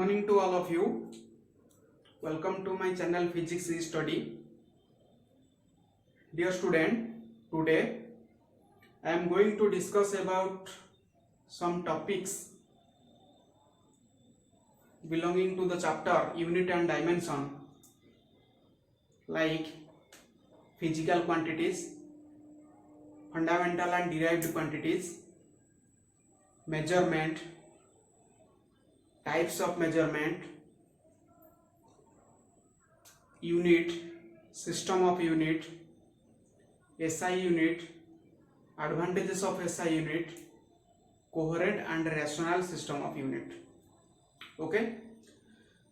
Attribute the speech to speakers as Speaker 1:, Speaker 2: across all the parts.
Speaker 1: morning to all of you. Welcome to my channel Physics Study. Dear student, today I am going to discuss about some topics belonging to the chapter Unit and Dimension, like physical quantities, fundamental and derived quantities, measurement, types of measurement, unit, system of unit, SI unit, advantages of SI unit, coherent and rational system of unit. Okay,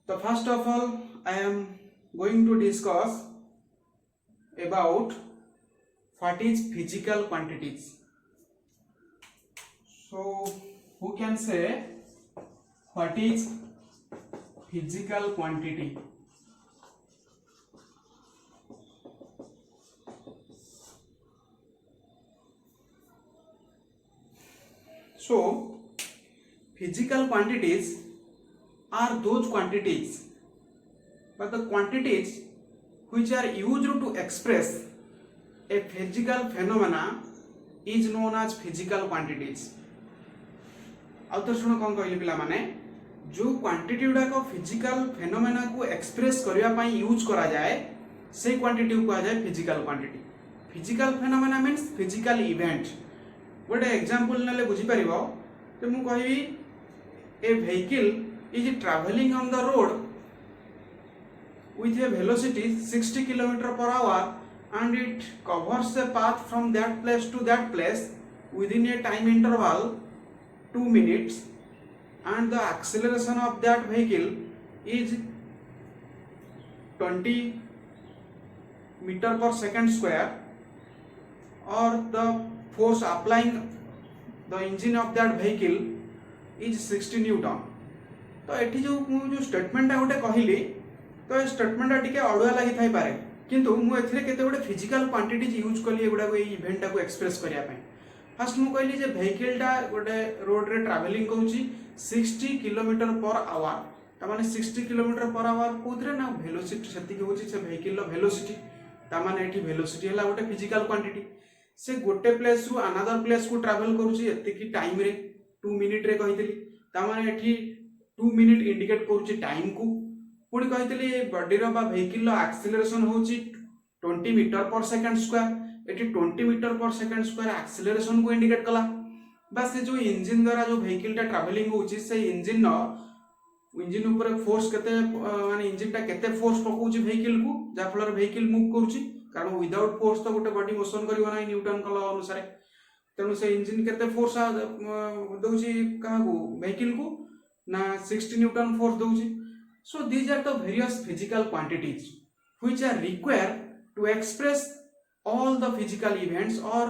Speaker 1: so first of all I am going to discuss about what is physical quantities. So who can say what is physical quantity? So physical quantities are those quantities, but the quantities which are used to express a physical phenomena is known as physical quantities. आउ तो शुण कौन कहली पिला माने जो quantity गुडा को physical phenomena को express करबा पई यूज करा जाए से क्वांटिटी को कहा जाए physical quantity. Physical phenomena means physical event. गोटे एग्जांपल नेले बुझी परिबो तो मु कहबी a vehicle is travelling on the road with a velocity 60 km/h and it covers a path from that place to that place within a time interval 2 minutes, and the acceleration of that vehicle is 20 meter per second square, or the force applying the engine of that vehicle is 60 Newton. तो एठी जो statement गोटे कहली तो ये statement टिके अड़ुआ लगी Thai पारे, किंतु मु एथिरे केते गोटे फिजिकल क्वांटिटीज यूज कली एगुडा को इवेंट को एक्सप्रेस करिया पय. फर्स्ट मु कहली जे व्हीकल टा गोटे रोड रे ट्रैवलिंग करूची 60 km/h. ता माने 60 km/h कोथरे ना वेलोसिटी सेति होची से व्हीकल लो वेलोसिटी. ता माने एठी वेलोसिटी हला गोटे फिजिकल क्वांटिटी. से गोटे प्लेस रु अनदर प्लेस को ट्रैवल करूची एते की टाइम रे 2 मिनिट रे कहितली. ता माने एठी 2 मिनिट इंडिकेट करूची टाइम को. पुणी कही बॉडी रो व्हीकल एक्सेलरेशन होची 20 मीटर पर सेकंड स्क्वायर. एटी 20 मीटर पर सेकंड स्क्वायर एक्सेलरेशन को इंडिकेट कला. बस से जो इंजन द्वारा जो व्हीकल टा ट्रैवलिंग होची से इंजन ऊपर फोर्स केते माने इंजन टा केते फोर्स पकोची व्हीकल को जा फल व्हीकल मूव करूची. कारण विदाउट फोर्स तो गोटे बॉडी मोशन करिवो नै न्यूटन का लॉ अनुसार. तेनु से इंजन केते फोर्स दोची कहा को व्हीकल को ना 60 न्यूटन फोर्स दोची. So these are the various physical quantities which are required to express all the physical events or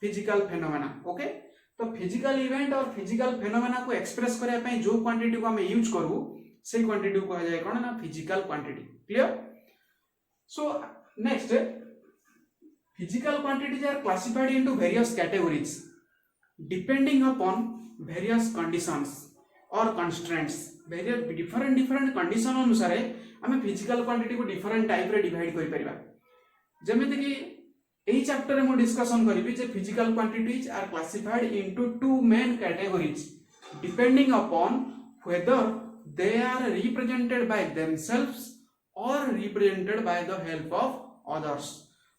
Speaker 1: physical phenomena. Okay, तो physical event और physical phenomena को express करने पे जो quantity को हमें use करूँ से quantity को कहा जाए कौन ना physical quantity. Clear? So next, physical quantities are classified into various categories depending upon various conditions or constraints. different condition अनुसार आमे फिजिकल क्वांटिटी को डिफरेंट टाइप रे डिवाइड करि परिबा. जेमिति कि एही चैप्टर रे मो डिस्कशन करिवि जे physical quantities are classified into two main categories depending upon whether they are represented by themselves or represented by the help of others.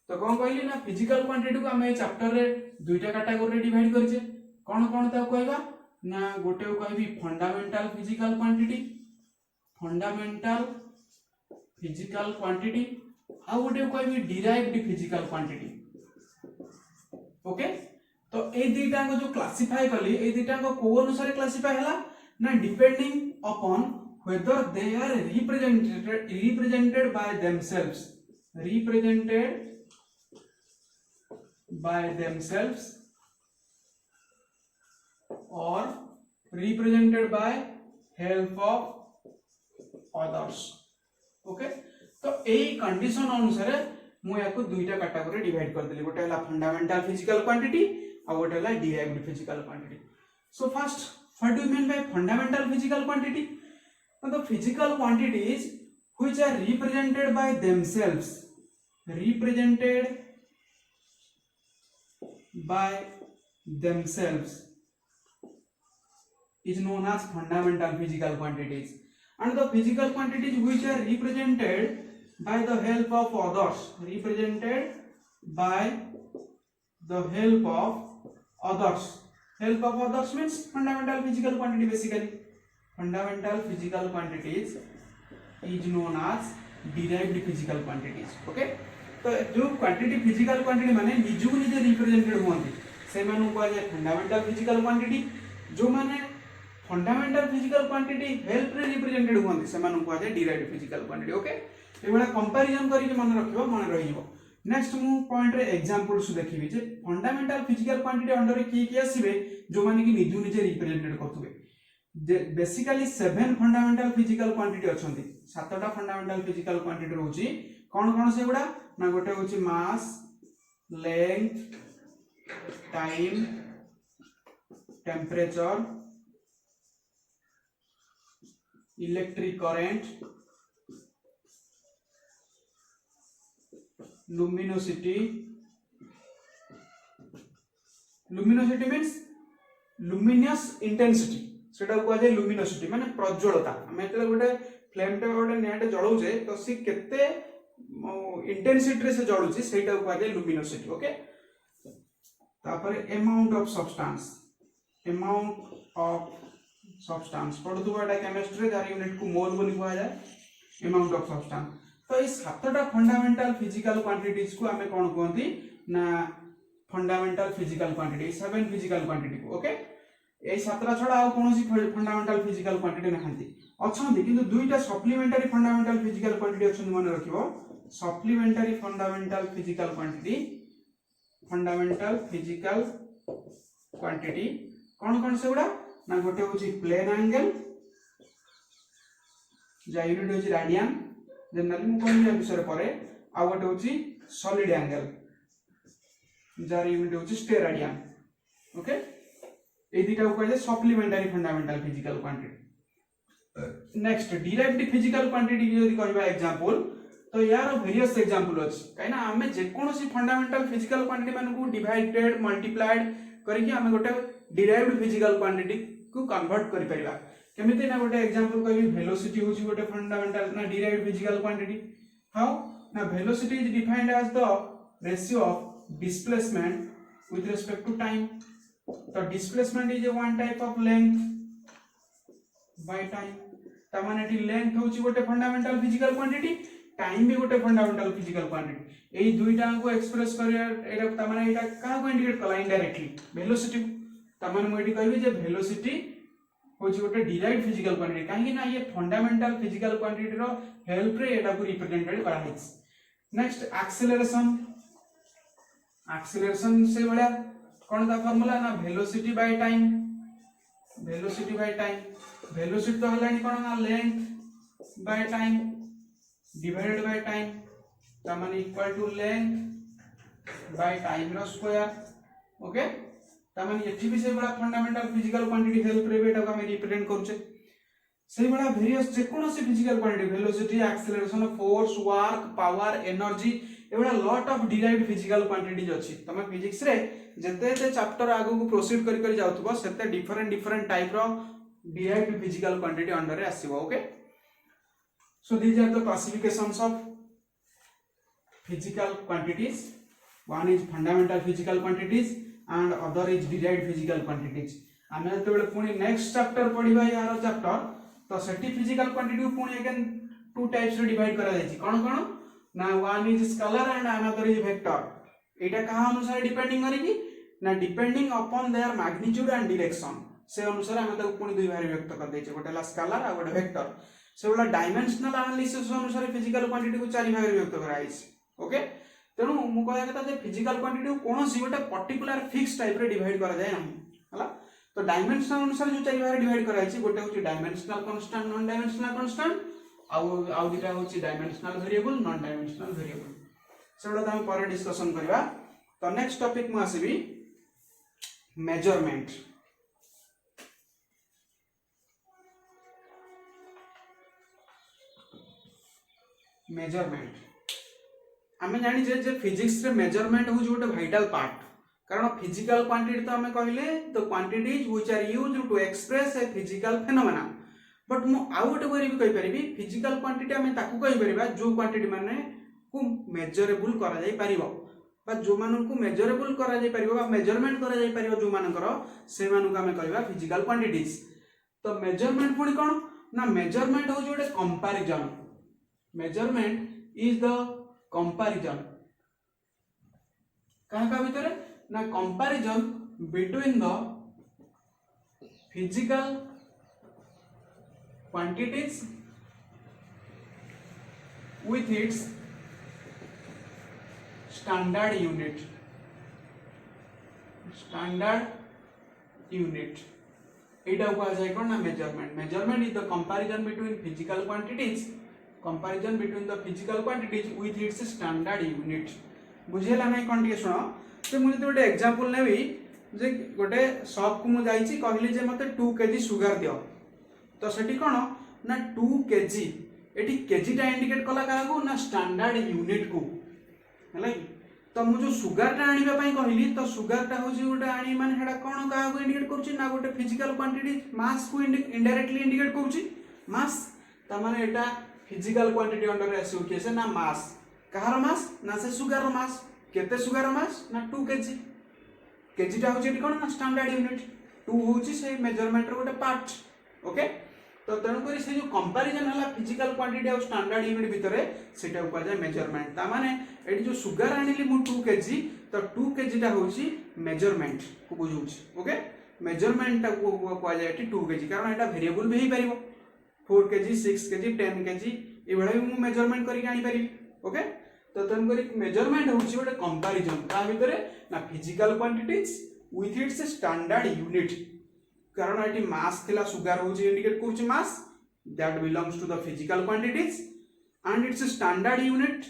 Speaker 1: तो कोन कहली ना फिजिकल क्वांटिटी को आमे चैप्टर रे दुईटा कैटेगरी रे डिवाइड करछे. कोन ता कहबा ना गोटे को कहबी fundamental physical quantity, fundamental physical quantity, आ गोटे को कहबी डिराइव्ड फिजिकल क्वांटिटी. ओके, तो ए दुईटा को जो क्लासिफाई कली ए दुईटा को को अनुसार क्लासिफाई हला ना depending upon whether they are represented by themselves, represented by themselves or represented by help of others. Okay, तो एई कंडीशन अनुसार मु याको दुईटा कैटेगरी डिवाइड कर देली. गोटे हला फंडामेंटल फिजिकल क्वांटिटी आ गोटे हला derived physical quantity. So first what do you mean by fundamental physical quantity? the physical quantities which are represented by themselves is known as fundamental physical quantities, and the physical quantities which are represented by the help of others means fundamental physical quantity. Basically fundamental physical quantities is known as derived physical quantities. Okay, तो जो quantity physical quantity माने निजु निजे represented होंती से मानु को जाय fundamental physical quantity, जो माने फंडामेंटल फिजिकल क्वांटिटी हेल्प रे रिप्रेजेंटेड होंती से मानु को जाय डिराइव्ड फिजिकल क्वांटिटी. ओके, एबेला कंपैरिजन करिके मन रखिबो, मन रहिबो. नेक्स्ट मु पॉइंट रे एग्जांपल्स देखिबी जे फंडामेंटल फिजिकल क्वांटिटी अंडर की आसीबे जो माने कि निजु निजे रिप्रेजेंटेड करथुबे. बेसिकली 7 फंडामेंटल फिजिकल क्वांटिटी अछंती. 7टा फंडामेंटल फिजिकल क्वांटिटी रहउची. कौन से गुड़ा ना गोटे हूँ mass, length, time, temperature, electric current, लुमिनोसिटी means luminous intensity, सेटा को जाय लुमिनोसिटी माने प्रज्वलता. हम एतले गोटे फ्लेम टे गोटे नेट जळौचे तो सी केते इंटेंसिटी से जळुची सेटा को जाय लुमिनोसिटी. ओके, तापर amount of substance पढुतुबा Etah chemistry jar unit को मोल बोली कहा जाय अमाउंट ऑफ सब्सटेंस. तो ये 7टा फंडामेंटल फिजिकल क्वांटिटीज को हमें कोन कहंती ना fundamental physical quantity, 7 physical quantity को. ओके, ए 7टा छडा आ कोनोसी फंडामेंटल फिजिकल क्वांटिटी नहंती अछंती, किंतु दुईटा सप्लीमेंटरी फंडामेंटल फिजिकल क्वांटिटी अछन मन रखिबो. सप्लीमेंटरी फंडामेंटल फिजिकल क्वांटिटी कौन से गुड़ा ना गोटे हूँ प्लेन एंगल जा यूनिट हूँ रेडियन, जनरली मुझे कहूँ विषय पर. आ गोटे हूँ सॉलिड एंगल जार यूनिट हूँ स्टेराडियन. ओके, ये दुटा को कहले supplementary fundamental physical quantity. Next derived physical quantity की यदि कहबा एग्जांपल तो यार वेरियस एग्जांपल अछि, काइना हमें जे कोनोसी फंडामेंटल फिजिकल क्वांटिटी मान को डिवाइडेड मल्टीप्लाइड करके हमें गोटे डिराइव्ड फिजिकल क्वांटिटी को कन्वर्ट करि परिबा. केमिति ना गोटे एग्जांपल कहबी वेलोसिटी होची गोटे फंडामेंटल ना डिराइव्ड फिजिकल क्वांटिटी. हाउ ना velocity is defined as the ratio of displacement with respect to time. तो displacement is one type of length by time. तमाने टी लेंथ होची गोटे फंडामेंटल फिजिकल क्वांटिटी, टाइम भी गोटे फंडामेंटल फिजिकल क्वांटिटी. एई दुईटा को एक्सप्रेस करिया एटा तमाने एटा का को इंडिकेट कला इनडायरेक्टली वेलोसिटी. तमाने मु एटी कहबी जे वेलोसिटी होची गोटे डिराइव्ड फिजिकल क्वांटिटी, काहे ना ये फंडामेंटल फिजिकल क्वांटिटी रो हेल्प रे एटा को रिप्रेजेंटेड करा हिच. नेक्स्ट एक्सेलरेशन से बळा कोन दा फार्मूला ना वेलोसिटी बाय टाइम. वेलोसिटी तो हलानी कोन ना length by time divided by time, तमाने equal to length by time रो स्क्वायर. ओके, तमाने एठी भी से बड़ा फंडामेंटल फिजिकल क्वांटिटी हेल्प रे बेटा को हम रिप्रेजेंट करछे. से बड़ा वेरियस जे कोनो से physical quantity velocity, acceleration, force, work, power, energy एबड़ा lot of derived physical quantities अछि. तमे फिजिक्स रे जते जते चैप्टर आगु को प्रोसीड करि जाउतबो सेते डिफरेंट टाइप रो डिराइव्ड फिजिकल क्वांटिटी अंडर रे आसीबो. Okay, so these are the classifications of physical quantities. One is fundamental physical quantities and other is derived physical quantities. आमे तो बेले पुनी नेक्स्ट चैप्टर पढिबा यार चैप्टर तो सेटी फिजिकल क्वांटिटी को पुनी अगेन टू टाइप्स रे डिवाइड करा जायछि. कोन ना one is scalar and another is vector. एटा कहा अनुसार डिपेंडिंग करिकि ना depending upon their magnitude and direction से अनुसार हम तो पुनी दुई भाग व्यक्त कर दैछे, गोटे ला स्केलर आ गोटे वेक्टर. से वाला डायमेंशनल एनालिसिस अनुसार फिजिकल क्वांटिटी को चारि भाग रे व्यक्त करा आइछ. ओके, तेनु मु कहया कथा जे फिजिकल क्वांटिटी को कोनोसी गोटे पर्टिकुलर फिक्स टाइप रे डिवाइड करा जाय नाही हला. तो डायमेंशनल अनुसार जो चारि भाग रे डिवाइड करा आइछ, गोटे होची dimensional constant, non dimensional constant, आउ दिटा होची dimensional variable, non dimensional variable. सेबडा हम पर डिस्कशन करबा. तो नेक्स्ट टॉपिक मु आसीबी मेजरमेंट. मेजरमेंट आम जानी जे फिजिक्स रे मेजरमेंट हूँ गोटे भाइटाल पार्ट कारण फिजिकल क्वांटिटी तो आम कहले the quantities which are used to express a physical phenomena but मु आउ गोटे वे भी कहि फिजिकल क्वांटिटी आम ताकू कहि परिबा जो क्वांटिटी माने को मेजरेबल करा जाई परिबो बा जो मानन को मेजरेबल करा जाई परिबो बा मेजरमेंट करा जाई परिबो जो मानकर से मानन को आम कहबा फिजिकल क्वांटिटीज तो मेजरमेंट पुणी कौन ना मेजरमेंट हूँ गोटे comparison measurement is the comparison क्या भितर ना comparison between the physical quantities with its standard unit एटा को जाय कोन ना measurement is the comparison between physical quantities with its standard unit बुझेला नै कोन के सुनो तो मु गोटे एग्जांपल नेबी जे गोटे शॉप को मु जाईची कहली जे मते 2 केजी सुगर दियो तो सेठी कोन ना 2 केजी एटी केजी टा इंडिकेट कला काको ना स्टैंडर्ड यूनिट को हला तो मु जो सुगर टा आनिबा पई कहली तो सुगर टा होची गोटे आनी माने हेडा कोन काको इंडिकेट करछि ना गोटे फिजिकल क्वांटिटी मास को इनडायरेक्टली इंडिकेट करछि मास त माने एटा फिजिकल क्वांटिटी अंडर आसी केसे ना मास कहार मास ना से सुगर रो मास केते सुगर मास ना 2 केजी केजी टा होची कोन ना स्टैंडर्ड यूनिट 2 होची से मेजरमेंट रो गोटे पार्ट ओके तो तेणु करी से जो कंपैरिजन हला फिजिकल क्वांटिटी और स्टैंडर्ड यूनिट भितरे सेटा को जाय मेजरमेंट ता माने एडी जो सुगर आनिली मु 2 केजी तो 2 केजी टा होची मेजरमेंट को बुझुची ओके मेजरमेंट टा को जाय एटी 2 केजी कारण एटा वेरिएबल भी परिबो 4 केजी 6 केजी 10 केजी ए बडा भी मु मेजरमेंट करी आनी परिबी ओके तो तेणु करी मेजरमेंट होची गोटे कंपैरिजन ता भितरे ना physical quantities with its standard unit कारण एटी मास थिला सुगर होची इंडिकेट करछि mass that belongs to the physical quantities and its standard unit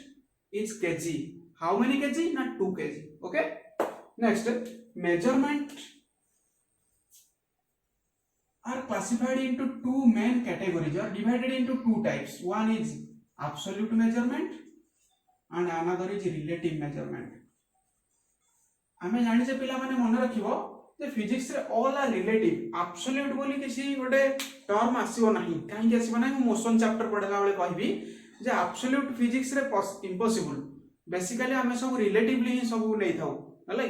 Speaker 1: is KG how many KG ना 2 KG okay next measurement are classified into two main categories or divided into two types one is absolute measurement and another is relative measurement आमे जानि जे पिला माने मन रखिबो जे physics रे all are relative absolute बोली किसी गोटे टर्म आसीबो नाही काहे कि आसीबो नाही मोशन चैप्टर पढला बेले कहबी जे एब्सोल्यूट फिजिक्स रे इम्पॉसिबल बेसिकली आमे सब रिलेटिवली ही सब नै थाउ हलै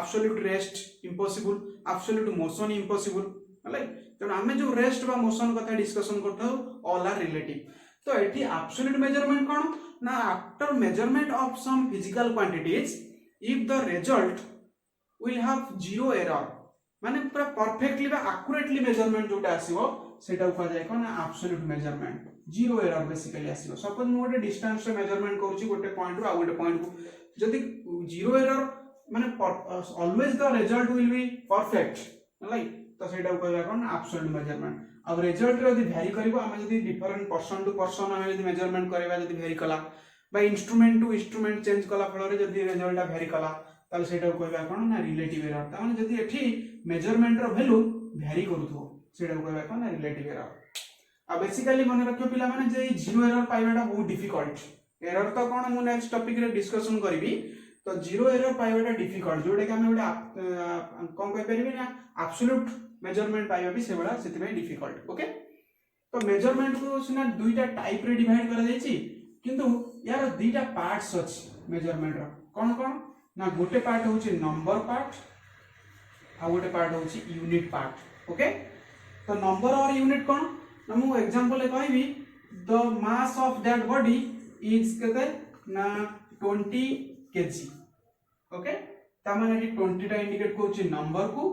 Speaker 1: absolute rest impossible absolute motion impossible हलै तो आमे जो रेस्ट बा मोशन कथा डिस्कशन करथौ ऑल आर रिलेटिव तो एठी एब्सोल्यूट मेजरमेंट कोन ना after measurement of some physical quantities if the result will have zero error माने पूरा परफेक्टली बा एक्यूरेटली मेजरमेंट जोटा आसीबो सेटा को जाय कोन absolute measurement zero error basically आसीबो सपोज मु गोटे डिस्टेंस रे मेजरमेंट करूची गोटे पॉइंट रो आ गोटे पॉइंट को जदी जीरो एरर माने always the result will be perfect like तो सेटा को जाय कोन एब्सोल्यूट मेजरमेंट अब रिजल्ट रे जदी वेरी करबो हम जदी डिफरेंट पर्सन टू पर्सन हम जदी मेजरमेंट करबा जदी वेरी कला बा इंस्ट्रूमेंट टू इंस्ट्रूमेंट चेंज कला फल रे जदी रिजल्ट वेरी कला ताल सेटा कहबा कोन ना रिलेटिव एरर ता माने जदी एठी मेजरमेंट रो वैल्यू वेरी करूथो सेटा कहबा कोन ना रिलेटिव एरर आ बेसिकली मन रखियो पिला माने जे जीरो एरर पाइबाटा बहुत डिफिकल्ट एरर तो कोन मु नेक्स्ट टॉपिक रे डिस्कशन करबी तो जीरो एरर पाइबाटा डिफिकल्ट जोडे कि हम गोटे कोन कहि परिबी ना एब्सोल्यूट मेजरमेंट पाइबा भी सेबडा सेति में डिफिकल्ट ओके तो मेजरमेंट को सिना दुईटा टाइप रे डिवाइड करा जायछि किंतु यार दुईटा पार्ट्स अछि मेजरमेंट रो कोन कोन ना गोटे पार्ट होची नंबर पार्ट आ गोटे पार्ट होची यूनिट पार्ट ओके तो नंबर और यूनिट कोन ना मु एग्जांपल कहबी the mass of that body is केते ना 20 केजी ओके ता माने 20 टा इंडिकेट करची नंबर को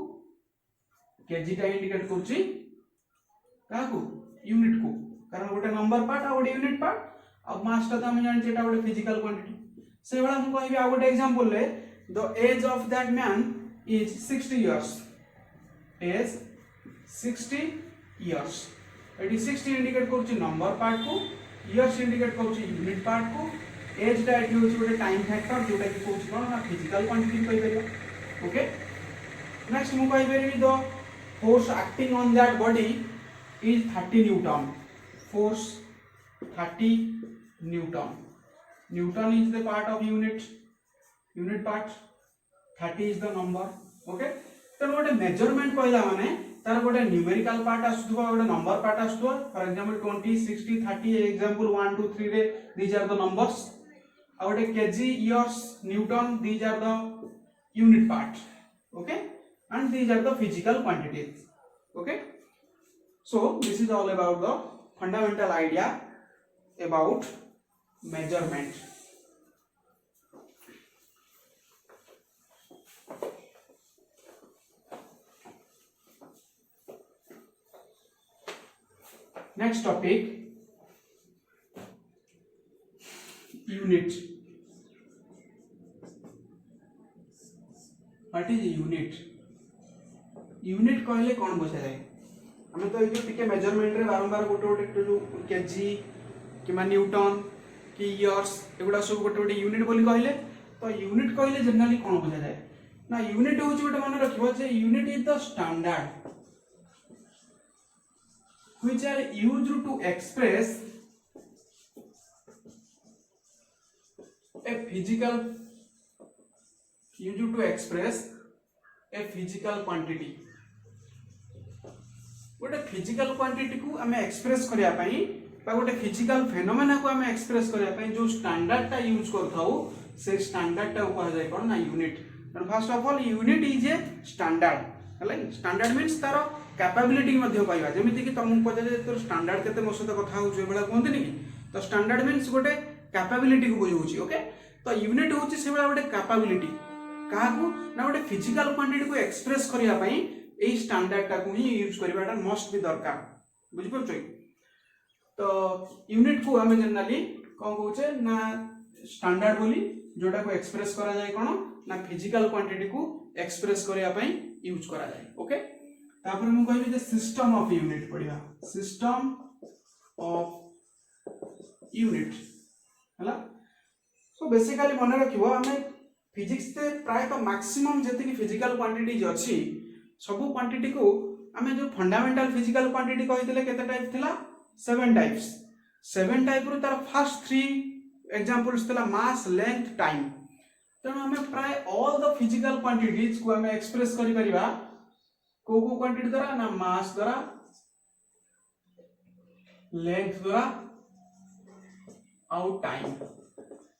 Speaker 1: केजी टा इंडिकेट करची का को यूनिट को कारण गोटे नंबर पार्ट आ गोटे यूनिट पार्ट अब मास ता हम जानि जेटा गोटे फिजिकल क्वांटिटी से वाला हम कहबी आ गोटे एग्जांपल ले the age of that man is 60 years age 60 years एटी 60 इंडिकेट करछि नंबर पार्ट को इयर्स इंडिकेट करछि यूनिट पार्ट को एज टा एटी होछि गोटे टाइम फैक्टर जोटा कि कहछि कोन ना फिजिकल क्वांटिटी कहि परियो ओके नेक्स्ट हम कहि परिबी the force acting on that body is 30 newton force 30 Newton. Newton is the part of unit part. 30 is the number. Okay, तो गोटे मेजरमेंट कहला माने तार गोटे न्यूमेरिकल पार्ट आसुथबो गोटे नंबर पार्ट आसुथबो. फॉर एग्जांपल 20 60 30 एग्जांपल 1 2 3 रे these are the numbers. और गोटे KG years Newton these are the unit part. Okay, and these are the physical quantities. Okay, so this is all about the fundamental idea about measurement. Next topic, unit. What is unit? Unit कहले कौन बुझा जाए? हमें तो ये टिके measurement रे बारंबार गोटे गोटे जो केजी कि न्यूटन कि इयर्स एगुड़ा सब गोटे गोटे यूनिट बोली कहले. तो यूनिट कहले जनरली कौन बुझा जाए ना यूनिट होची गोटे मन रखिबो जे unit is the standard which are used to express a physical quantity. गोटे फिजिकल क्वांटिटी को आम एक्सप्रेस करिया पई बा गोटे फिजिकल फेनोमेना को आम एक्सप्रेस करिया पई जो स्टैंडर्ड टा यूज करथाउ से स्टैंडर्ड टा कहा जाय कोन ना unit. First of all unit is a standard. Standard means तार कैपेबिलिटी मध्ये पाइबा जेमिति कि तुम पचारे तोर स्टैंडर्ड केते मो सहित कथा होछ एबेला कोनते नि तो स्टैंडर्ड मीन्स गोटे कैपेबिलिटी को बुझौछि. ओके, तो यूनिट होछि से बेला गोटे कैपेबिलिटी काहाकू ना गोटे फिजिकल क्वांटिटी को एक्सप्रेस करिया पई एई स्टैंडर्ड टा को ही यूज करबाटा मस्ट बी दरकार. बुझि परछै? तो यूनिट को हम जनरली कोन कहउछे ना स्टैंडर्ड बोली जोटा को एक्सप्रेस करा जाय कोन ना फिजिकल क्वांटिटी को एक्सप्रेस करिया पई यूज करा जाय. ओके, तापर मु कहबी जे सिस्टम ऑफ यूनिट पढिबा. सिस्टम ऑफ यूनिट हला. सो बेसिकली मन रखिबो हमें फिजिक्स से प्राय तो मैक्सिमम जति फिजिकल क्वांटिटीज अछि सब क्वांटिटी को हमें जो फंडामेंटल फिजिकल क्वांटिटी कहितले केते टाइप थिला 7 टाइप्स. 7 टाइप रो तार फर्स्ट 3 एग्जांपल्स थिला मास लेंथ टाइम. तो हमें प्राय ऑल द फिजिकल क्वांटिटीज को हमें एक्सप्रेस करि परिबा को क्वांटिटी द्वारा ना मास द्वारा लेंथ द्वारा और टाइम.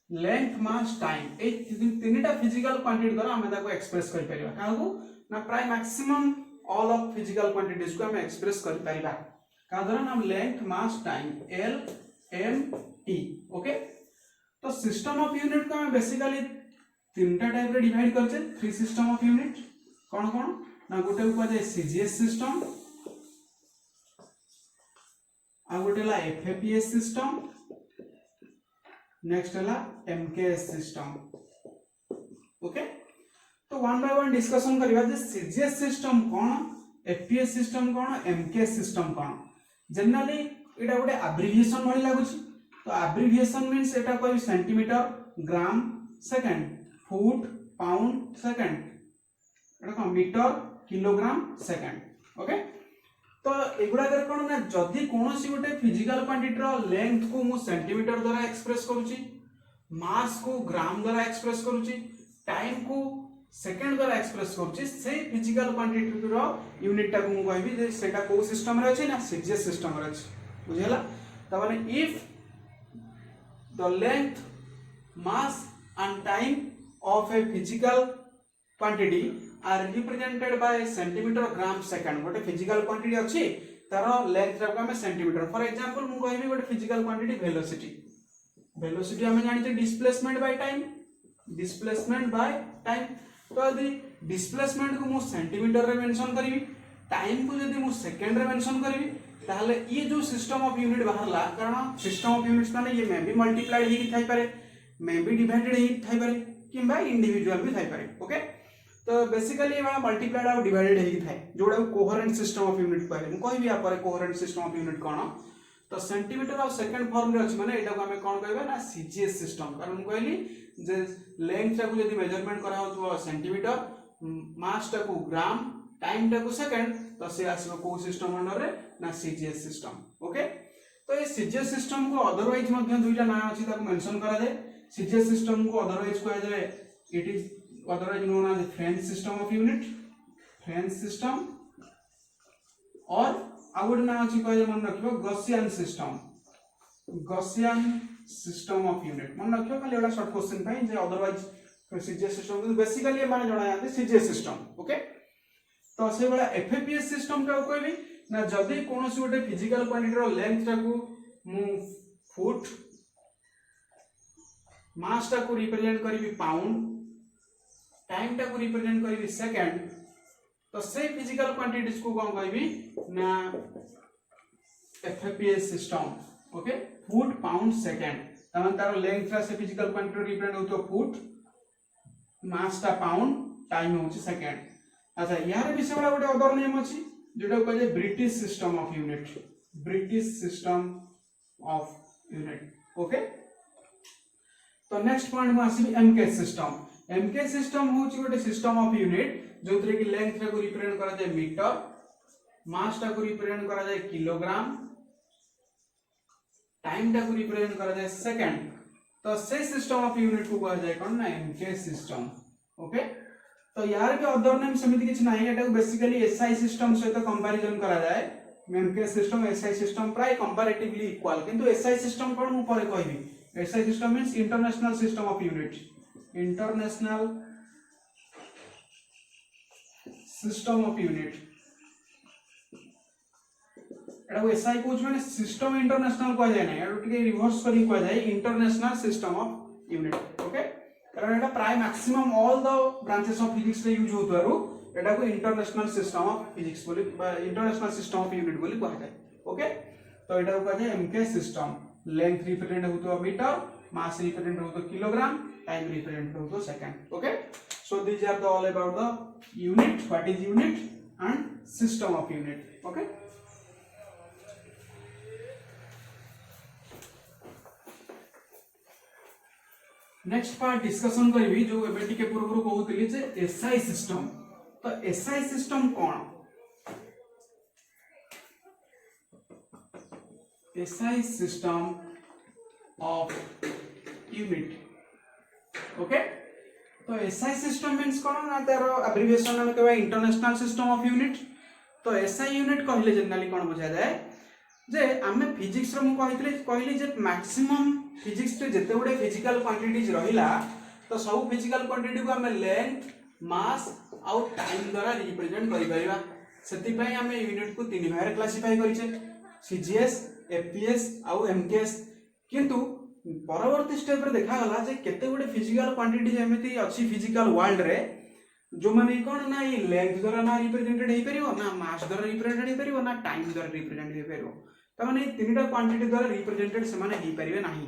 Speaker 1: लेंथ मास टाइम ए तीनटा फिजिकल क्वांटिटी द्वारा हमें ताको एक्सप्रेस करि परिबा काहू ना प्राय maximum all of physical quantities को हमें एक्सप्रेस करि परिबा का द्वारा नाम length mass time L M T. Okay, तो सिस्टम ऑफ यूनिट को हमें बेसिकली तीनटा टाइप रे डिवाइड करछे. 3 सिस्टम ऑफ यूनिट कोन कोन ना गोटे को जाय सीजीएस सिस्टम आ गोटे ला एफएपीएस सिस्टम नेक्स्ट ला एमकेएस सिस्टम. ओके, तो वन बाय वन डिस्कशन करिबा जे सीजीएस सिस्टम कोन एफपीएस सिस्टम कोन एमकेएस सिस्टम कोन. जनरली एटा गोटे एब्रिविएशन भली लागुची. तो एब्रिविएशन मींस एटा कोइ centimetre gram second foot pound second एटा कोन मीटर किलोग्राम सेकंड. ओके, तो एगुडा कर कोन ना जदी कोनोसी गोटे फिजिकल क्वांटिटी रो लेंथ को मु सेंटीमीटर द्वारा एक्सप्रेस करूची, मास को ग्राम द्वारा एक्सप्रेस करूची, टाइम को सेकंड द्वारा एक्सप्रेस करूची, से फिजिकल क्वांटिटी रो यूनिट टा को मु कहबी जे सेटा को सिस्टम रे अछि ना सीजीएस सिस्टम रे अछि. बुझेला? त माने if the length mass and time of a physical quantity are represented by centimeter gram second. गोटे physical quantity अछि तार लेंथ रा को हम सेंटीमीटर. फॉर एग्जांपल मु कहबी गोटे physical quantity वेलोसिटी. वेलोसिटी हम जानि displacement by time. Displacement by time. तो यदि डिस्प्लेसमेंट को मु सेंटीमीटर रे मेंशन करबी, टाइम को यदि मु सेकंड रे मेंशन करबी, ताहले ये जो सिस्टम ऑफ यूनिट बाहरला कारण सिस्टम ऑफ यूनिट्स माने ये मे बी मल्टीप्लाइड ही थाई पारे, मे बी डिवाइडेड ही थाई पारे किंबा इंडिविजुअल भी थाई पारे. ओके, तो बेसिकली एबा मल्टीप्लाइड और डिवाइडेड ही थाए जोडा कोहेरेंट सिस्टम ऑफ यूनिट कहले. मु कहबी या परे कोहेरेंट सिस्टम ऑफ यूनिट कोन. तो सेंटीमीटर और सेकंड फॉर्म रे अछि माने एटा को हमें कोन कहबा ना सीजीएस सिस्टम. कारण मु कहली जे लेंथ टा को यदि मेजरमेंट करा हो सेंटीमीटर, मास टा को ग्राम, टाइम टा को सेकंड, तो से आसीबो को सिस्टम अंडर रे ना सीजीएस सिस्टम. ओके, तो ये सीजीएस सिस्टम को अदरवाइज मध्य दुईटा ना अछि ताको मेंशन करा जाय। सीजीएस सिस्टम को अदरवाइज कहा जाय it is otherwise known as French system of unit, French system, और आउट ना अछि कह मन रखिबो Gaussian system, Gaussian system of unit मन रखिबो। खाली एटा शॉर्ट क्वेश्चन पई जे अदरवाइज सीजीएस सिस्टम तो बेसिकली माने जणा जाते सीजीएस सिस्टम। ओके, तो से वाला एफएपीएस सिस्टम का कहबी ना जदी कोनोसी गोटे फिजिकल क्वांटिटी रो लेंथ टाकू मु फुट, मास टाकू रिप्रेजेंट करबी पाउंड, टाइम टाकू रिप्रेजेंट करबी सेकंड, तो से फिजिकल क्वांटिटीज को कोन कहबी ना FPS system. Okay, foot pound second तमन तार लेंथ रा से फिजिकल क्वांटिटी रिप्रेजेंट होतो फुट, मास टा पाउंड, टाइम होची सेकंड। अच्छा यार विषय वाला गोटे अदर नेम अछि जेटा कहै छै British system of unit, British system of unit. Okay, तो नेक्स्ट पॉइंट में आसी एमके सिस्टम। एमके सिस्टम होची गोटे सिस्टम ऑफ यूनिट जोतरे कि लेंथ रे को रिप्रेजेंट करा जाय मीटर, मास टा को रिप्रेजेंट करा जाय किलोग्राम, टाइम टा को रिप्रेजेंट करा जाय सेकंड। तो से सिस्टम ऑफ यूनिट को कहा जाय कोन ना एमके सिस्टम। ओके, तो यार के अदर नेम समिति किछ नाही, एटा को बेसिकली एसआई सिस्टम सहित कंपैरिजन करा जाय। एमके सिस्टम एसआई सिस्टम प्राय कंपैरेटिवली इक्वल, किंतु एसआई सिस्टम कोन मु परे कहबी। SI system means international system of unit, international system of unit. एटा को एसआई कोच माने सिस्टम इंटरनेशनल कह जाय नै, एटा टिके रिवर्स करी कह जाय international system of unit. Okay, कारण एटा प्राय maximum all the branches of physics रे यूज होतवारु एटा को इंटरनेशनल सिस्टम ऑफ फिजिक्स बोली इंटरनेशनल सिस्टम ऑफ यूनिट बोली कहा जाय। ओके, तो एटा को कहा जाय एमके सिस्टम। लेंथ रिप्रेजेंट होतो मीटर, मास रिप्रेजेंट होतो किलोग्राम, टाइम रिप्रेजेंट होतो second. Okay, so these are the all about the unit, what is unit and system of unit. Okay, next part discussion करबी जो एबे टिके पूर्व कहउतली जे एसआई सिस्टम। तो SI system cone, SI system of unit. Okay, तो SI system means कोन ना तार abbreviation हम कहबा इंटरनेशनल सिस्टम ऑफ यूनिट। तो एसआई यूनिट कहले जनरली कोन बुझा जाय जे आमे फिजिक्स रो मु कहली जे मैक्सिमम फिजिक्स रे जते बडे फिजिकल क्वांटिटीज रहिला तो सब फिजिकल क्वांटिटी को आमे लेंथ, मास आउ टाइम द्वारा रिप्रेजेंट करि परिबा। सेति पई आमे यूनिट को तीन भाग रे क्लासिफाई करिसे, सीजीएस, एफपीएस आउ एमकेएस। किंतु परवर्ती स्टेप रे देखा गला जे केते बडे फिजिकल क्वांटिटीज एमिति अछि फिजिकल वर्ल्ड रे जो माने कोन ना ये लेंथ द्वारा ना रिप्रेजेंटेड हे परिबो, ना मास द्वारा रिप्रेजेंटेड हे परिबो, ना टाइम द्वारा रिप्रेजेंट हे परिबो। त माने तीनटा क्वांटिटी द्वारा रिप्रेजेंटेड से माने हे परिबे नाही।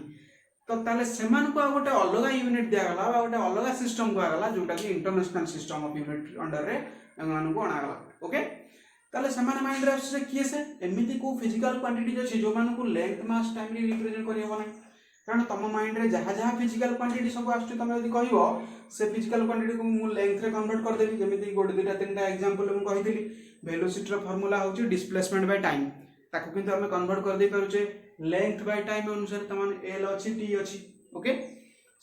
Speaker 1: तो ताले सेमान को गोटे अलग यूनिट दिया गला बा गोटे अलग सिस्टम को आगला जोटा कि international system of unit under रे एमान को अना गला। ओके, ताले सेमान माइंड रे से किए से एमिति को फिजिकल क्वांटिटी अछि जो मान को लेंथ, मास, टाइम रे रिप्रेजेंट करि हो नाही। कारण तम माइंड रे जहा जहा फिजिकल क्वांटिटी सब आछी तमे यदि कहिवो से फिजिकल क्वांटिटी को मु लेंथ रे कन्वर्ट कर देबी। जेमिति गोटे दुटा तीनटा एग्जांपल मु कहितली वेलोसिटी रो फार्मूला होची डिस्प्लेसमेंट बाय टाइम, ताको किंतु हमें कन्वर्ट कर दे पारुचे लेंथ बाय टाइम अनुसार तमान एल अछि टी अछि। ओके,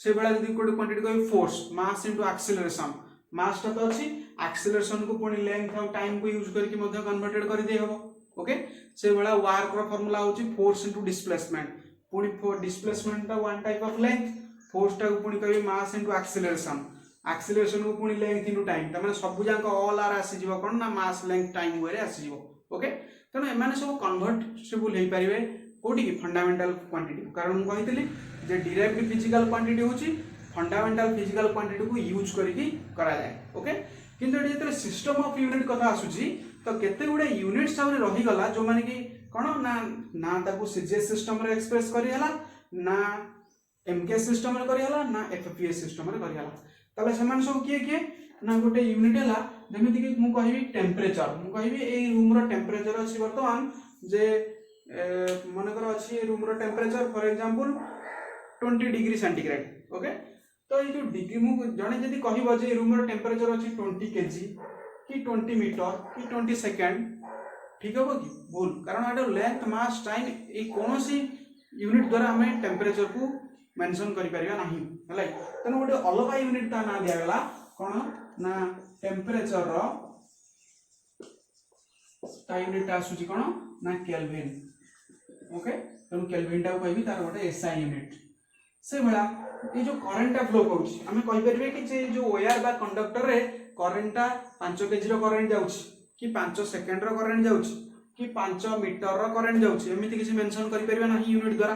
Speaker 1: से बेला यदि कोड क्वांटिटी को फोर्स मास इनटू एक्सेलरेशन, मास ता तो अछि एक्सेलरेशन को पुनी लेंथ और टाइम को यूज करके मध्ये कन्वर्टेड कर दे हबो। ओके, से बेला वर्क रो फार्मूला होची फोर्स इनटू डिस्प्लेसमेंट, पुनी फॉर डिस्प्लेसमेंट ता one type of length, force ता को पुनी कहबे मास इनटू एक्सेलरेशन, एक्सेलरेशन को पुनी लेंथ इनटू टाइम। त माने सब जांक ऑल आर आसी जीवो कोन ना मास, लेंथ, टाइम वे रे आसी जीवो। ओके, तेणु एमाने सब कन्वर्टेबल हो पारे कोटी की फंडामेंटल क्वांटिटी। कारण मुझे कही जे डिराइव्ड फिजिकल क्वांटिटी होची फंडामेंटल फिजिकल क्वांटिटी को यूज करके करा जाए। ओके, किंतु एटी जते सिस्टम ऑफ यूनिट कथा आसुची तो केते गुडे यूनिट्स आउरे रही गला जो माने कि कोन ना ना ताको सीजीएस सिस्टम रे एक्सप्रेस करी हला, ना एमके सिस्टम रे करी हला, ना एफपीएस सिस्टम रे करी हला। तबे समान सब किए किए ना गोटे यूनिट हला जेमिति कि मु कहिबी टेम्परेचर, मु कहिबी ए रूम रो टेम्परेचर अछि वर्तमान जे मनकर अछि रूम रो temperature for example 20 degree centigrade. Okay, तो ये जो डिग्री मु जने जदी कहिबो जे रूम रो टेम्परेचर अछि 20 केजी कि 20 मीटर कि 20 सेकंड ठीक हम कि भूल कारण ये लेंथ मास टाइम ये कौन सी यूनिट द्वारा आम टेम्परेचर को मेंशन करि परिबा नाही हला तेन गोटे अलग यूनिट ता ना दिया गला कोन ना टेम्परेचर रो ता यूनिट आसुची कोन ना केल्विन ओके तेणु केल्विन टा कहबी तार गोटे एसआई यूनिट से भला ये जो करंट फ्लो करूची हमें कहि परबे कि जे जो वायर बा कंडक्टर रे करंट 5 केजी रो करंट जाउची कि 5 सेकंड रो करंट जाउची कि 5 मीटर रो करंट जाउची एमिति किसी मेंशन करि परबे नाही यूनिट द्वारा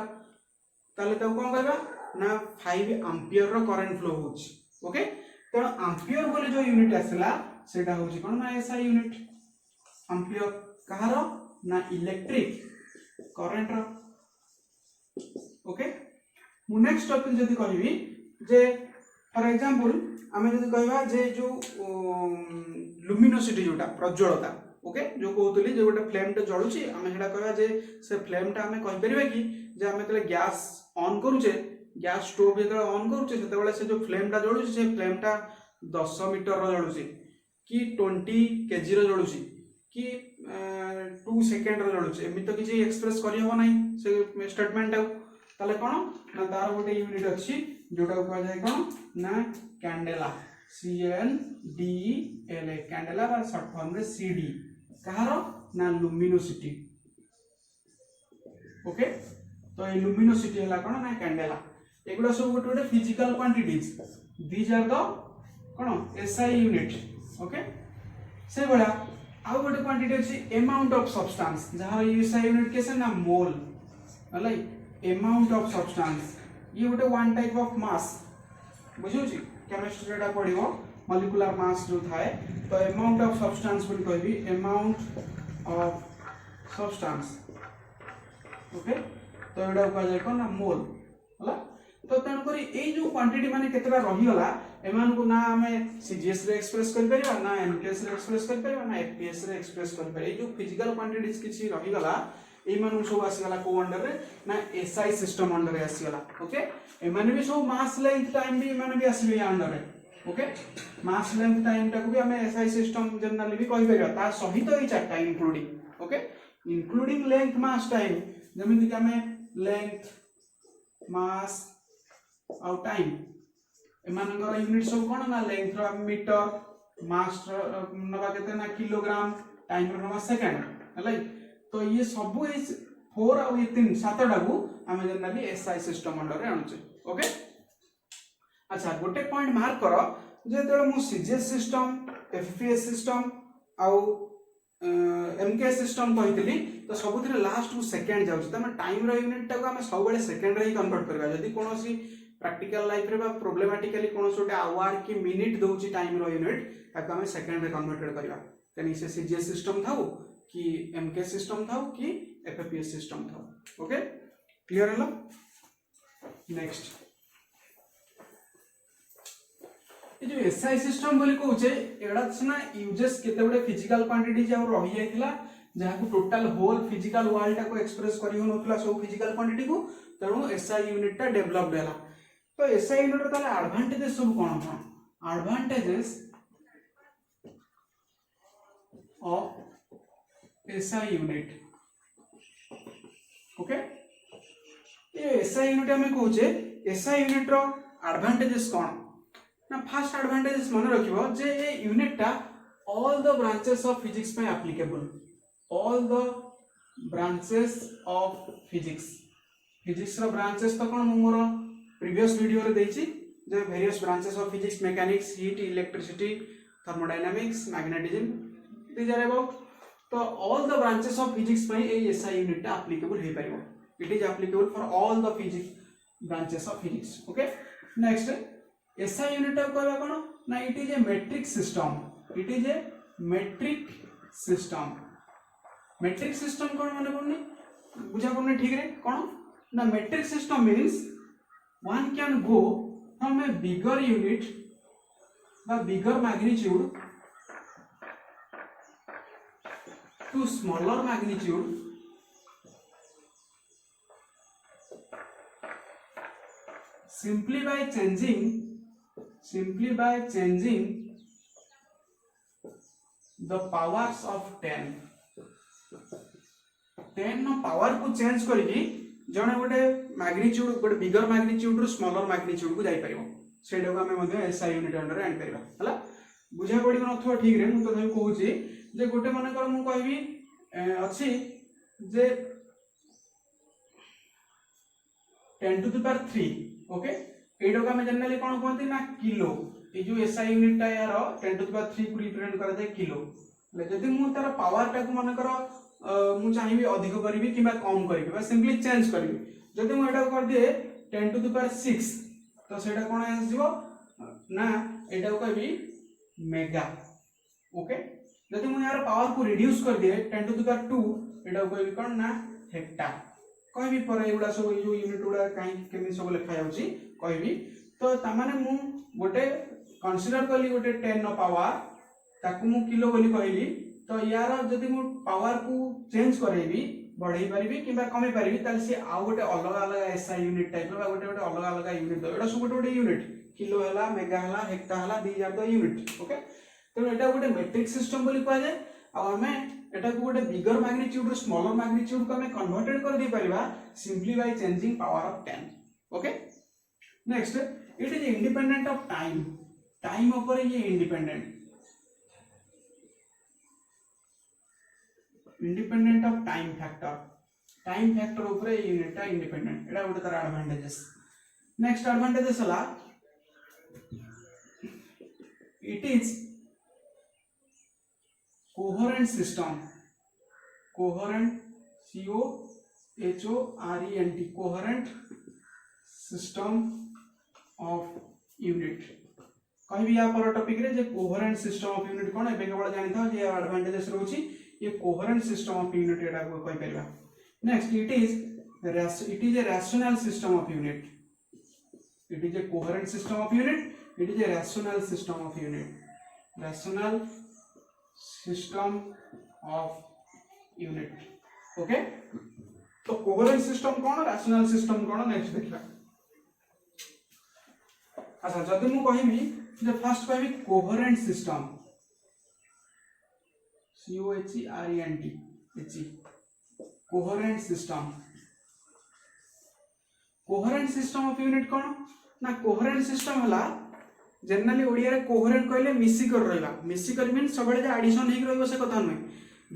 Speaker 1: ताले तो कोन कहबा ना 5 एम्पियर रो करंट फ्लो होची ओके तेणु एम्पियर बोले जो यूनिट आसला सेटा होची कोन ना एसआई यूनिट एम्पियर कहार ना इलेक्ट्रिक करंट रो ओके मु नेक्स्ट टॉपिक जदी कहबी जे फॉर एग्जांपल आमे जदी कहबा जे जो लुमिनोसिटी जोटा प्रज्वलता ओके जो कहतली जे गोटे फ्लेम टे जळुची आमे हेडा कहबा जे से फ्लेम टा आमे कहि परिबा कि जे आमे तले गैस ऑन करूचे गैस स्टोव जेतले ऑन करूचे सेतेबेले से जो फ्लेम टा जळुची से फ्लेम टा 10 मीटर रो जळुची कि 20 केजी रो जळुची कि 2 सेकंड रो जळुची एमि तो किछि एक्सप्रेस करि हो नाही से स्टेटमेंट टा ताले कोन ना तार गोटे यूनिट अछि जोटा कह जाय कोन ना कैंडेला CNDELA कैंडेला बा शॉर्ट फॉर्म रे CD कहारो ना लुमिनोसिटी ओके तो ए लुमिनोसिटी हला कोन ना कैंडेला एगुडा सब गोटे गोटे physical quantities these are the कोन SI यूनिट ओके से बडा आउ गोटे क्वांटिटी अछि अमाउंट ऑफ सब्सटेंस जहां SI यूनिट केसे ना मोल हलै अमाउंट ऑफ सब्सटेंस ये गोटे वन टाइप ऑफ मास बुझियो छी केमिस्ट्री रा पढिबो मॉलिक्यूलर मास जो थाए तो अमाउंट ऑफ सब्सटेंस बोली कहबी अमाउंट ऑफ सब्सटेंस ओके तो एडा कह जाय कोन ना मोल हला तो तन करी ए जो क्वांटिटी माने केतरा रही गला एमान को ना हमें सीजीएस रे एक्सप्रेस कर परिबा ना एमटीएस रे एक्सप्रेस कर परिबा ना एफपीएस रे एक्सप्रेस कर परिबा ए जो फिजिकल क्वांटिटीज किछि रही गला ए मानु सब आसी गला को अंडर रे ना एसआई सिस्टम अंडर रे आसी गला ओके ए माने भी सब मास लेंथ टाइम भी माने भी आसी अंडर रे ओके मास लेंथ टाइम टा को भी हमें एसआई सिस्टम जनरली भी कहि परिबा ता सहित ए चारटा including okay including length mass time जेमिति कि हमें लेंथ मास आउ टाइम एमानकर यूनिट सब कोन ना लेंथ रो मीटर मास नबा केते ना किलोग्राम टाइम रो नबा सेकंड हलै तो ये सब इज 4 और ये 3 सातटा को हमें जनरली एसआई सिस्टम अंडर रे आनुचे ओके अच्छा गोटे पॉइंट मार्क करो जे तळे मु सीजीएस सिस्टम एफपीएस सिस्टम आउ एमके सिस्टम कहितली तो सबुथिरे लास्ट को सेकंड जाउछ त टाइम रो यूनिट टा को हमें सब बेले सेकंड रे ही कन्वर्ट करबा जदी कोनोसी प्रैक्टिकल लाइफ रे बा प्रॉब्लमेटिकली कोनोस ओटे आवर की मिनिट दोउची टाइम रो यूनिट ताको हमें सेकंड रे कन्वर्ट करबा तनी से सीजीएस सिस्टम थाउ कि एमके सिस्टम थाउ कि एफपीएस सिस्टम थाउ ओके क्लियर हला नेक्स्ट ये जो एसआई सिस्टम बोली कहूचे एडा छना यूजेस केते बडे फिजिकल क्वांटिटी जे रही जाइतिला जहा को टोटल होल फिजिकल वर्ल्ड टा को एक्सप्रेस करी हो नथला सब फिजिकल क्वांटिटी को तेणु एसआई यूनिट टा डेवलप्ड हैला तो एसआई यूनिट रो ताले एडवांटेजेस सब कोन कोन advantages of SI unit okay ये SI यूनिट हमें कहूचे SI यूनिट रो एडवांटेजेस कोन ना फर्स्ट एडवांटेजेस मन रखिबो जे ए यूनिट टा all the branches of physics पे applicable all the branches of physics रो ब्रांचेस तो कोन मोर प्रीवियस वीडियो रे देछि जे various branches of physics mechanics heat electricity thermodynamics magnetism these are about तो all the branches of physics पे ए एसआई यूनिट टा एप्लीकेबल हे परिबो it is applicable for all the physics branches of physics okay next SI unit टा कहबा कोन ना it is a metric system metric system कोन माने कोन बुझा कोन ठीक रे कोन ना metric system means one can go from a bigger unit बा bigger magnitude to smaller magnitude simply by changing the powers of 10 10 no power को चेंज करके जने गोटे मैग्नीट्यूड गोटे बिगर मैग्नीट्यूड रु स्मॉलर मैग्नीट्यूड को जाई परिबो सेटा को हमें मध्य एसआई यूनिट अंडर आनि परिबा हला बुझा पड़ी नथवा ठीक रे मु तो भाई कहूची जे गोटे माने कर मु कहबी अछि जे 10 टू द पावर 3 ओके एडो का में जनरली कोन कहंती ना किलो ए जो एसआई यूनिट टा यार 10 टू द पावर 3 को रिप्रेजेंट करा जाय किलो ले जदी मु तार पावर टा को माने कर मु चाहिबी अधिक करबी किबा कम करबी बा सिंपली चेंज करबी जदी मु एटा कर दिए 10 टू द पावर 6 तो सेटा कोन आसीबो ना एटा को कहबी मेगा ओके जदी मु यार पावर को रिड्यूस कर दिए 10 टू द पावर 2 एटा को कहबी कोन ना हेक्टर कहबी पर एगुडा सब जो यूनिट गुडा काई केमि सब लिखा जाउची कहबी तो ता माने मु गोटे कंसीडर करली गोटे 10 नो पावर ताकू मु किलो बोली कहली तो यार जदी मु पावर को चेंज करेबी बढ़ाई पारिबी किबा कमे पारिबी ताले से आ गोटे अलग अलग एसआई यूनिट टाइप बा गोटे गोटे अलग अलग यूनिट एटा सब गोटे गोटे यूनिट किलो हला मेगा हला हेक्टर हला दी जातो यूनिट ओके तो एटा गोटे मेट्रिक सिस्टम बोली कह जाय आ हमें एटा को गोटे बिगर मैग्नीट्यूड रु स्मॉलर मैग्नीट्यूड को हमें कन्वर्टेड कर दे परिबा simply by changing power of 10 okay next it is independent of time time ऊपर ये इंडिपेंडेंट ऑफ टाइम फैक्टर ऊपर यूनिट टा इंडिपेंडेंट एटा गोटे तार एडवांटेजेस नेक्स्ट एडवांटेजेस हला it is coherent system coherent COHORENT coherent system of unit कहबी या पर टॉपिक रे जे कोहेरेंट सिस्टम ऑफ यूनिट कोन एबे केवल जानि था जे एडवांटेजेस रहउची ये कोहेरेंट सिस्टम ऑफ यूनिट एटा को कहि परिबा next it is a rational system of unit it is a coherent system of unit it is a rational system of unit rational system of unit okay तो coherent system कोन rational system कोन next देखिबा अच्छा जदि मु कहिबी जे first कहबी coherent system COHERENT coherent system of unit कोन ना कोहेरेंट सिस्टम हला जनरली ओडिया रे कोहेरेंट कहले मिसी कर रहला मिसी कर मीन सबले जे एडिशन हेक रहबो से कथा नै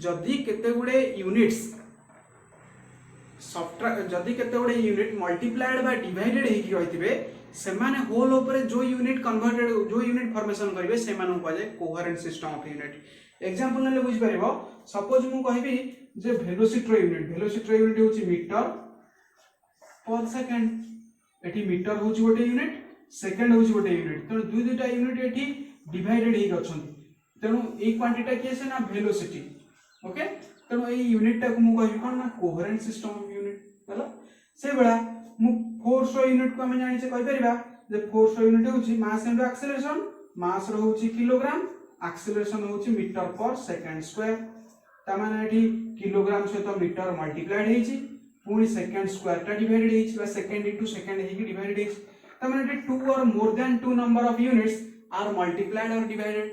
Speaker 1: जदी केते गुडे यूनिट्स सब्ट्रैक्ट जदी केते गुडे यूनिट मल्टीप्लाइड बा डिवाइडेड हेक रहितबे से माने होल ऊपर जो यूनिट कन्वर्टेड जो यूनिट फॉर्मेशन करिवे से माने को जाय coherent system of unit example नेले बुझ परिबो सपोज मु कहबी जे वेलोसिटी यूनिट होची मीटर पर सेकंड एठी मीटर होची गोटे यूनिट सेकंड होची गोटे यूनिट तेणु दुई दुईटा यूनिट एठी डिवाइडेड हेक अछंती तेणु ए क्वांटिटी के से ना वेलोसिटी ओके तेणु ए यूनिट टा को मु कहबी कोन ना कोहेरेंट सिस्टम ऑफ यूनिट हला से बेला मु फोर्स यूनिट को हम जानि से कहि परिबा जे फोर्स यूनिट होची मास इनटू एक्सेलरेशन मास रो होची किलोग्राम एक्सेलरेशन होची मीटर पर सेकंड स्क्वायर ता माने एठी किलोग्राम से तो मीटर मल्टीप्लाइड हेची पुनी सेकंड स्क्वायर टा डिवाइडेड हेची बा सेकंड इनटू सेकंड हेकी डिवाइडेड हेची ता माने 2 or more than 2 number of units are multiplied or divided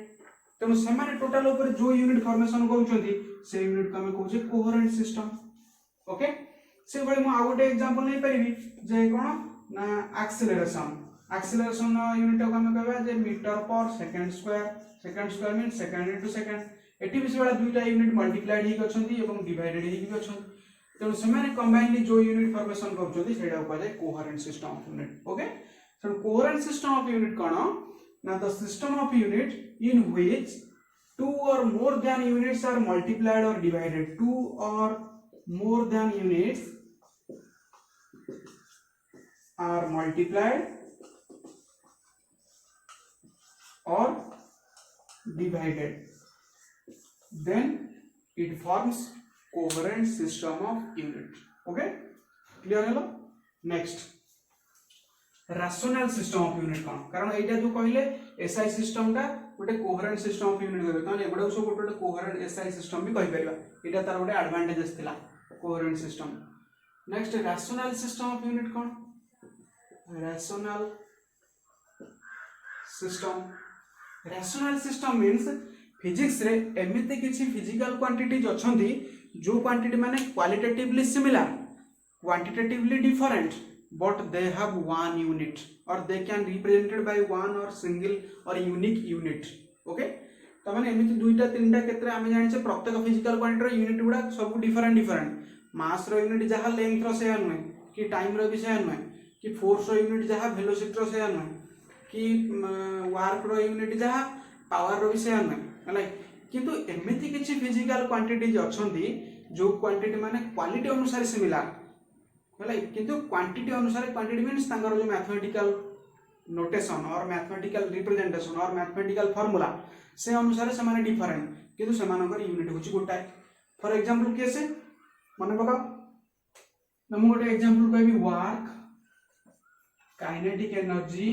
Speaker 1: तेणु से माने टोटल ऊपर जो यूनिट फॉर्मेशन करूछंती से यूनिट को हम कहूचे कोहेरेंट सिस्टम ओके से बळे मु आ गोटे एग्जांपल नै परिबी जे कोन ना एक्सेलरेशन यूनिट को हम कहबा जे मीटर पर second square mean second into second eighty बिस वाला दुईटा यूनिट मल्टीप्लाइड ही करछंती एवं डिवाइडेड ही भी करछंती तेणु से माने कंबाइनली जो यूनिट फॉर्मेशन करछंती सेडा को जाय coherent system of unit okay so coherent system of unit कोन ना the system of unit in which two or more than units are multiplied or divided two or more than units are multiplied or divided then it forms coherent system of unit okay clear hello next rational system of unit कोन कारण एटा जो कहले SI system का गोटे coherent system of unit कहबे तने एबडा सब गोटे coherent SI system भी कहि परिबा एटा तार गोटे एडवांटेजेस थिला coherent system next rational system of unit कोन रैशनल सिस्टम मींस फिजिक्स रे एमिति किछि फिजिकल क्वांटिटीज अछंती जो क्वांटिटी माने qualitatively similar quantitatively different but they have one unit or they can represented by one or single or unique unit okay तो माने एमिति दुईटा तीनटा केतरे आमे जानिछे प्रत्येक फिजिकल क्वांटिटी रो यूनिट गुडा सब डिफरेंट डिफरेंट मास रो यूनिट जहा लेंथ रो सेया नुय कि टाइम रो भी सेया नुय कि फोर्स रो यूनिट जहा वेलोसिटी रो सेया नुय कि वर्क रो यूनिट जहा पावर रो भी सेया नुय हला किंतु एमिति किछि फिजिकल क्वांटिटीज अछंती जो क्वांटिटी माने क्वालिटी अनुसार सिमिलर हला किंतु क्वांटिटी अनुसार क्वांटिटी मींस तांगर जो मैथमेटिकल नोटेशन और मैथमेटिकल रिप्रेजेंटेशन और मैथमेटिकल फार्मूला से अनुसार से माने डिफरेंट किंतु से मानकर यूनिट होछि गोटाए फॉर एग्जांपल कैसे माने बका नमु गोटे एग्जांपल कहबी work kinetic energy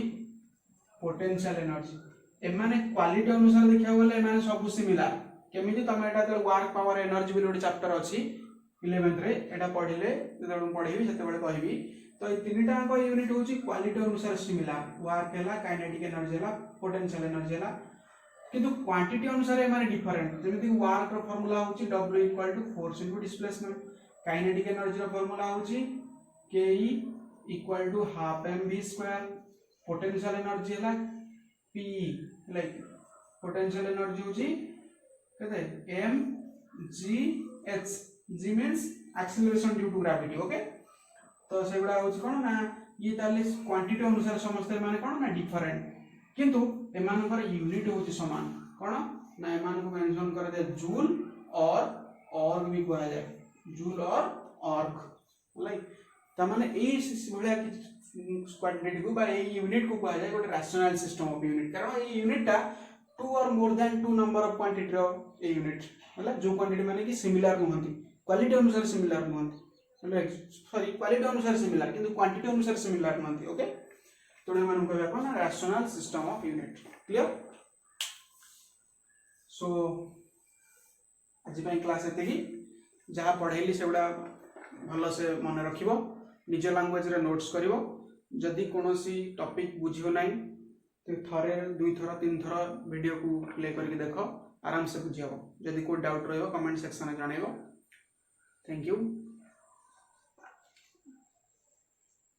Speaker 1: potential energy एमाने क्वालिटी अनुसार देखा गले एमाने सब सिमिलर केमिति तमे एटा त वर्क पावर एनर्जी भी गोटे चैप्टर अछि 11th रे एटा पढिले जदे पढेबी सेते बेले कहबी तो ए तीनटा को यूनिट होची क्वालिटी अनुसार सिमिलर वर्क हैला काइनेटिक एनर्जी हैला पोटेंशियल एनर्जी हैला किंतु क्वांटिटी अनुसार एमाने डिफरेंट जेमिति वर्क रो फार्मूला होची W force into displacement kinetic energy रो फार्मूला होची Ke half mv2 potential energy हैला P लाइक पोटेंशियल एनर्जी होची कते mgh g means acceleration due to gravity okay तो सेगुडा होची कोन ना ये ताले क्वांटिटी अनुसार समस्त माने कोन ना डिफरेंट किंतु एमानकर यूनिट होची समान कोन ना एमान को मेंशन कर दे जूल और ऑर्ग भी कहा जाए जूल और ऑर्ग लाइक त माने ए भलिया क्वांटिटी को बा ए यूनिट को कहा जाए गोटे रैशनल सिस्टम ऑफ यूनिट कारण ए यूनिट टा 2 or more than 2 number of quantity रो ए यूनिट मतलब जो क्वांटिटी माने कि सिमिलर नहंती क्वालिटी अनुसार सिमिलर नहंती सॉरी क्वालिटी अनुसार सिमिलर किंतु क्वांटिटी अनुसार सिमिलर नहंती ओके तो एमान कहबा कोन rational system of unit clear so आज पई क्लास एते ही जहा पढैली सेबडा भलो से मन रखिबो निज लैंग्वेज रे नोट्स करिवो जदि कोनोसी टॉपिक बुझियो नाही तो थरे दुई थरा तीन थरा वीडियो को प्ले करके देखो आराम से बुझियो जदि कोई डाउट रहइबो कमेंट सेक्शन में जणाइबो thank you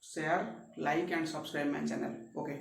Speaker 1: share like and subscribe my channel okay